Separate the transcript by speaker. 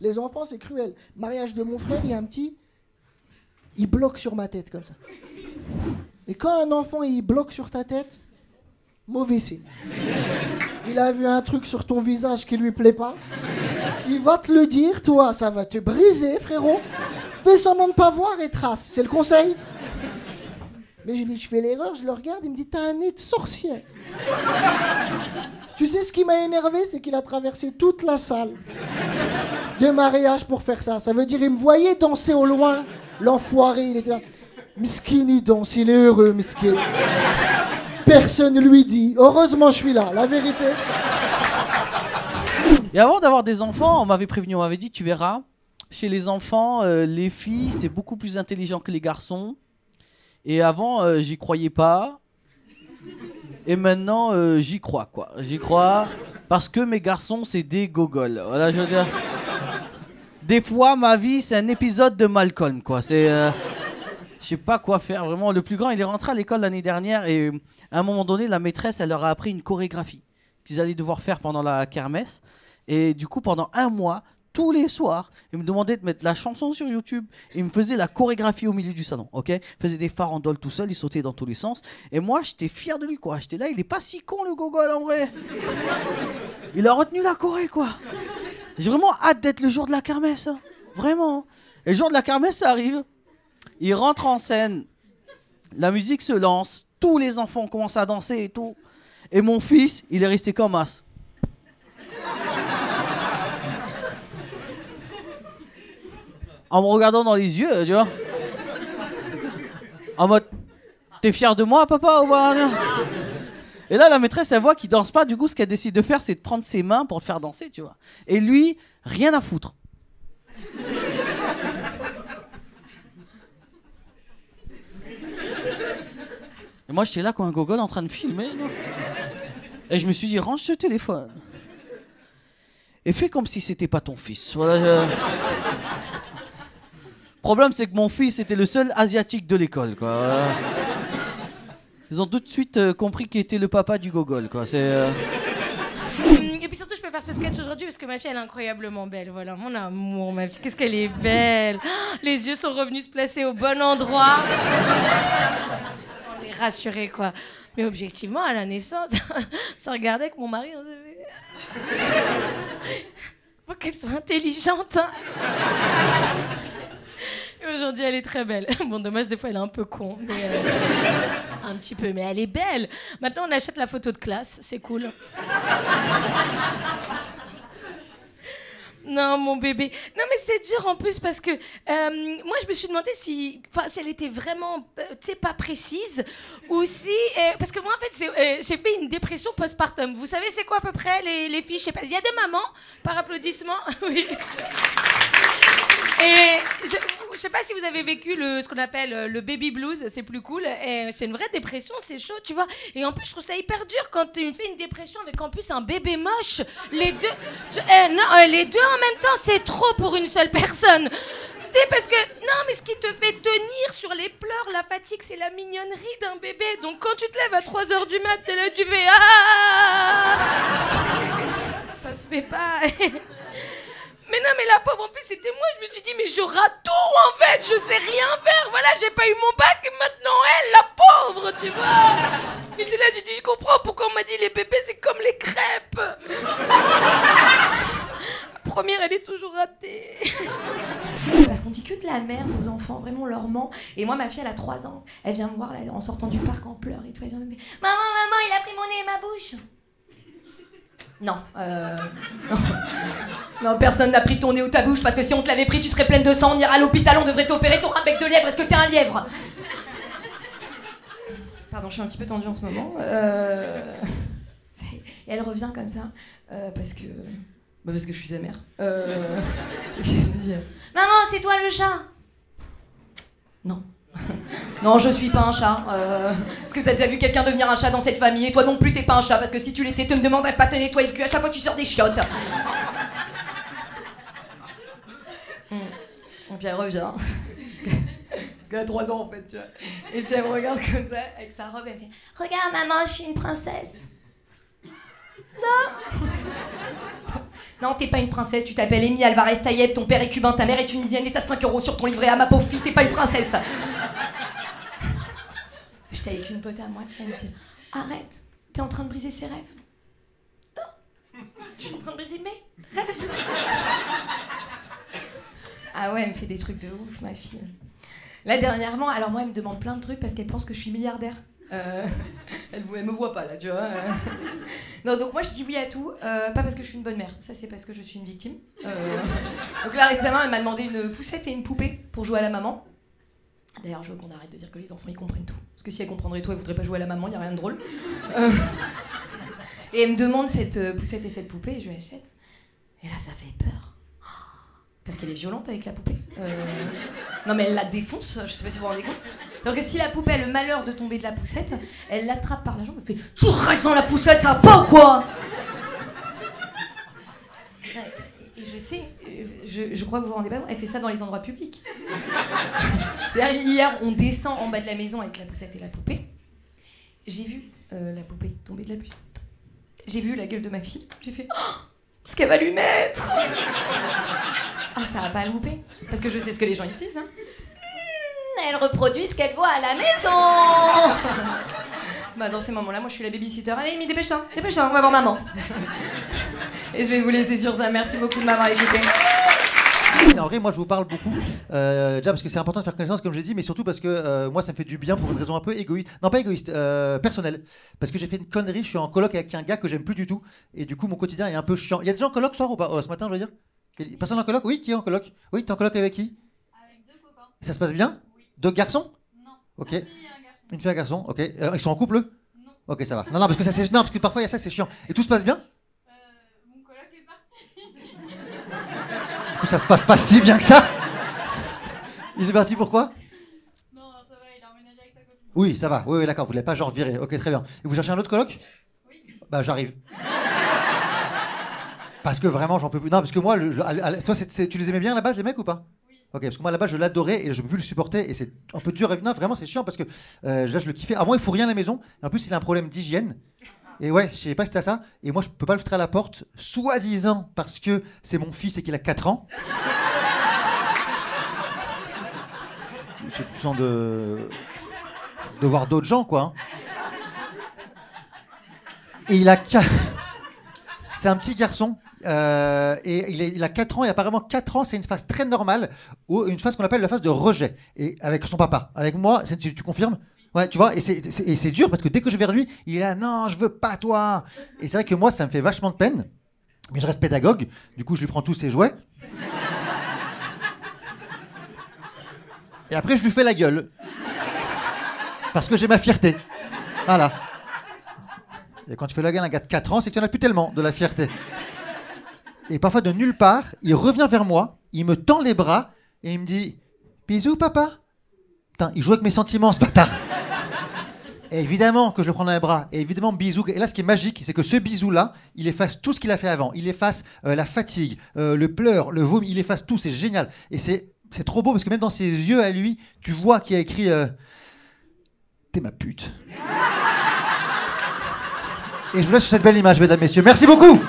Speaker 1: Les enfants, c'est cruel. Mariage de mon frère, il y a un petit... Il bloque sur ma tête, comme ça. Et quand un enfant, il bloque sur ta tête, mauvais signe. Il a vu un truc sur ton visage qui lui plaît pas. Il va te le dire, toi, ça va te briser, frérot. Fais semblant de pas voir et trace, c'est le conseil. Mais je fais l'erreur, je le regarde, il me dit, t'as un nez de sorcière. Tu sais ce qui m'a énervé, c'est qu'il a traversé toute la salle de mariage pour faire ça. Ça veut dire, il me voyait danser au loin, l'enfoiré, il était là. Miskin, il danse, il est heureux, miskin. Personne ne lui dit. Heureusement, je suis là, la vérité.
Speaker 2: Et avant d'avoir des enfants, on m'avait prévenu, on m'avait dit, tu verras, chez les enfants, les filles, c'est beaucoup plus intelligent que les garçons. Et avant, j'y croyais pas. Et maintenant, j'y crois, quoi. J'y crois parce que mes garçons, c'est des gogoles. Voilà, je veux dire. Des fois, ma vie, c'est un épisode de Malcolm, quoi. C'est... je sais pas quoi faire, vraiment. Le plus grand, il est rentré à l'école l'année dernière et à un moment donné, la maîtresse, elle leur a appris une chorégraphie qu'ils allaient devoir faire pendant la kermesse. Et du coup, pendant un mois, tous les soirs, il me demandait de mettre la chanson sur YouTube. Il me faisait la chorégraphie au milieu du salon, ok? Il faisait des farandoles tout seul, il sautait dans tous les sens. Et moi, j'étais fier de lui, quoi. J'étais là, il est pas si con, le gogol, en vrai. Il a retenu la choré, quoi. J'ai vraiment hâte d'être le jour de la kermesse, hein. Vraiment. Et le jour de la kermesse, ça arrive. Il rentre en scène. La musique se lance. Tous les enfants commencent à danser et tout. Et mon fils, il est resté comme as. En me regardant dans les yeux, tu vois. En mode, t'es fier de moi, papa, ou pas? Et là, la maîtresse, elle voit qu'il danse pas. Du coup, ce qu'elle décide de faire, c'est de prendre ses mains pour le faire danser, tu vois. Et lui, rien à foutre. Et moi, j'étais là comme un gogol en train de filmer. Là. Et je me suis dit, range ce téléphone. Et fais comme si c'était pas ton fils. Voilà, Le problème, c'est que mon fils était le seul asiatique de l'école, quoi. Ils ont tout de suite compris qui était le papa du gogol, quoi. C'est...
Speaker 3: Et puis surtout, je peux faire ce sketch aujourd'hui parce que ma fille, elle est incroyablement belle. Voilà, mon amour, ma fille, qu'est-ce qu'elle est belle. Les yeux sont revenus se placer au bon endroit. On est rassurés, quoi. Mais objectivement, à la naissance, ça regardait avec mon mari, on se dit... Faut qu'elle soit intelligente, hein. Et aujourd'hui, elle est très belle. Bon, dommage, des fois, elle est un peu con. Mais, un petit peu, mais elle est belle. Maintenant, on achète la photo de classe. C'est cool. Non, mon bébé. Non, mais c'est dur en plus parce que moi, je me suis demandé si elle était vraiment, tu sais, pas précise ou si... parce que moi, en fait, j'ai fait une dépression postpartum. Vous savez, c'est quoi à peu près les filles? Je sais pas. Il y a des mamans, par applaudissement. Oui. Et je sais pas si vous avez vécu ce qu'on appelle le baby blues, c'est plus cool. Et c'est une vraie dépression, c'est chaud, tu vois. Et en plus, je trouve ça hyper dur quand tu fais une dépression avec en plus un bébé moche. Les deux, les deux en même temps, c'est trop pour une seule personne. C'est parce que, non, mais ce qui te fait tenir sur les pleurs, la fatigue, c'est la mignonnerie d'un bébé. Donc quand tu te lèves à 3h du mat', t'es là, tu fais ah. Ça se fait pas. Mais non, mais la pauvre, en plus, c'était moi. Je me suis dit, mais je rate tout, en fait. Je sais rien faire. Voilà, j'ai pas eu mon bac. Et maintenant, elle, la pauvre, tu vois. Et t'es là, tu dis, je comprends pourquoi on m'a dit les bébés, c'est comme les crêpes. La première, elle est toujours ratée.
Speaker 4: Parce qu'on dit que de la merde aux enfants, vraiment, on leur ment. Et moi, ma fille, elle a 3 ans. Elle vient me voir là, en sortant du parc en pleurs et tout. Elle vient me dire, maman, il a pris mon nez et ma bouche. Non, non, personne n'a pris ton nez ou ta bouche parce que si on te l'avait pris, tu serais pleine de sang, on ira à l'hôpital, on devrait t'opérer, t'auras un bec de lièvre, est-ce que t'es un lièvre? Pardon, je suis un petit peu tendue en ce moment. Et elle revient comme ça, parce que je suis sa mère. Maman, c'est toi le chat? Non. Non, je suis pas un chat. Est-ce que t'as déjà vu quelqu'un devenir un chat dans cette famille? Et toi non plus, t'es pas un chat, parce que si tu l'étais, tu me demanderais pas de te nettoyer le cul à chaque fois que tu sors des chiottes. Et puis elle revient. Parce qu'elle a 3 ans en fait, tu vois. Et puis elle me regarde comme ça, avec sa robe, elle me fait regarde maman, je suis une princesse. Non. Non, t'es pas une princesse, tu t'appelles Amy Alvarez Tayeb, ton père est cubain, ta mère est tunisienne et t'as 5 € sur ton livret à ma pauvre fille, t'es pas une princesse. J'étais avec une pote à moi, elle me dit arrête, t'es en train de briser ses rêves. Non, je suis en train de briser mes rêves. Ah ouais, elle me fait des trucs de ouf, ma fille. Là, dernièrement, alors moi, elle me demande plein de trucs parce qu'elle pense que je suis milliardaire. Elle me voit pas, là, tu vois. Non, donc moi, je dis oui à tout. Pas parce que je suis une bonne mère. Ça, c'est parce que je suis une victime. Donc là, récemment, elle m'a demandé une poussette et une poupée pour jouer à la maman. D'ailleurs, je veux qu'on arrête de dire que les enfants, ils comprennent tout. Parce que si elles comprendraient tout, elles voudraient pas jouer à la maman, il y a rien de drôle. Et elle me demande cette poussette et cette poupée, et je lui achète. Et là, ça fait peur. Parce qu'elle est violente avec la poupée. Non mais elle la défonce, je sais pas si vous vous rendez compte. Alors que si la poupée a le malheur de tomber de la poussette, elle l'attrape par la jambe et fait « Tu restes dans la poussette, ça va pas ou quoi ?» Et je sais, je crois que vous vous rendez pas compte, elle fait ça dans les endroits publics. Hier, on descend en bas de la maison avec la poussette et la poupée. J'ai vu la poupée tomber de la poussette. J'ai vu la gueule de ma fille. J'ai fait oh, ce qu'elle va lui mettre. Ah, ça va pas louper. Parce que je sais ce que les gens ils disent. Hein. Elle reproduit ce qu'elle voit à la maison. Bah, dans ces moments-là, moi je suis la babysitter. Allez, Amy, dépêche-toi, on va voir maman. Et je vais vous laisser sur ça. Merci beaucoup de m'avoir écouté.
Speaker 5: En vrai, moi je vous parle beaucoup, déjà parce que c'est important de faire connaissance, comme je l'ai dit, mais surtout parce que moi ça me fait du bien pour une raison un peu égoïste. Non, pas égoïste, personnelle. Parce que j'ai fait une connerie, je suis en coloc avec un gars que j'aime plus du tout, et du coup mon quotidien est un peu chiant. Il y a des gens en coloc ce soir ou pas? Ce matin, je veux dire. Personne en coloc? Oui, qui est en coloc? Oui, t'es en coloc avec qui?
Speaker 6: Avec 2 copains.
Speaker 5: Ça se passe bien?
Speaker 6: Oui.
Speaker 5: 2 garçons?
Speaker 6: Non.
Speaker 5: Ok.
Speaker 6: Une fille et un garçon.
Speaker 5: Une fille et un garçon, ok. Ils sont en couple?
Speaker 6: Non.
Speaker 5: Ok, ça va. Non, parce que ça c'est. Non, parce que parfois il y a ça, c'est chiant. Et tout se passe bien?
Speaker 6: Mon coloc est parti.
Speaker 5: Du coup, ça se passe pas si bien que ça. Il est parti pourquoi?
Speaker 6: Non, ça va, il a emménagé avec sa copine.
Speaker 5: Oui, ça va. Oui, d'accord. Vous l'avez pas genre viré. Ok, très bien. Et vous cherchez un autre coloc?
Speaker 6: Oui.
Speaker 5: Bah, j'arrive. Parce que vraiment, j'en peux plus. Non, parce que moi, toi, tu les aimais bien à la base, les mecs ou pas?
Speaker 6: Oui.
Speaker 5: Ok, parce que moi, à la base, je l'adorais et je peux plus le supporter. Et c'est un peu dur. Non, vraiment, c'est chiant parce que là, je le kiffais. À moi, il faut rien à la maison. Et en plus, il a un problème d'hygiène. Et ouais, je sais pas si c'était ça. Et moi, je peux pas le foutre à la porte, soi-disant parce que c'est mon fils et qu'il a 4 ans. J'ai besoin de voir d'autres gens, quoi. Hein. Et il a... C'est un petit garçon. Et il a 4 ans. Et apparemment, 4 ans, c'est une phase très normale. Ou une phase qu'on appelle la phase de rejet. Et avec son papa. Avec moi, tu confirmes? Ouais, tu vois, et c'est dur parce que dès que je vais vers lui, il est là, non, je veux pas toi. Et c'est vrai que moi, ça me fait vachement de peine. Mais je reste pédagogue. Du coup, je lui prends tous ses jouets. Et après, je lui fais la gueule. Parce que j'ai ma fierté. Voilà. Et quand tu fais la gueule à un gars de 4 ans, c'est que tu n'en as plus tellement de la fierté. Et parfois, de nulle part, il revient vers moi, il me tend les bras et il me dit « Bisous, papa ?» Putain, il joue avec mes sentiments, ce bâtard. Et évidemment que je le prends dans les bras. Et évidemment, bisou. Et là, ce qui est magique, c'est que ce bisou-là, il efface tout ce qu'il a fait avant. Il efface la fatigue, le pleur, le vomi. Il efface tout. C'est génial. Et c'est trop beau parce que même dans ses yeux à lui, tu vois qu'il y a écrit T'es ma pute. Et je vous laisse sur cette belle image, mesdames, messieurs. Merci beaucoup.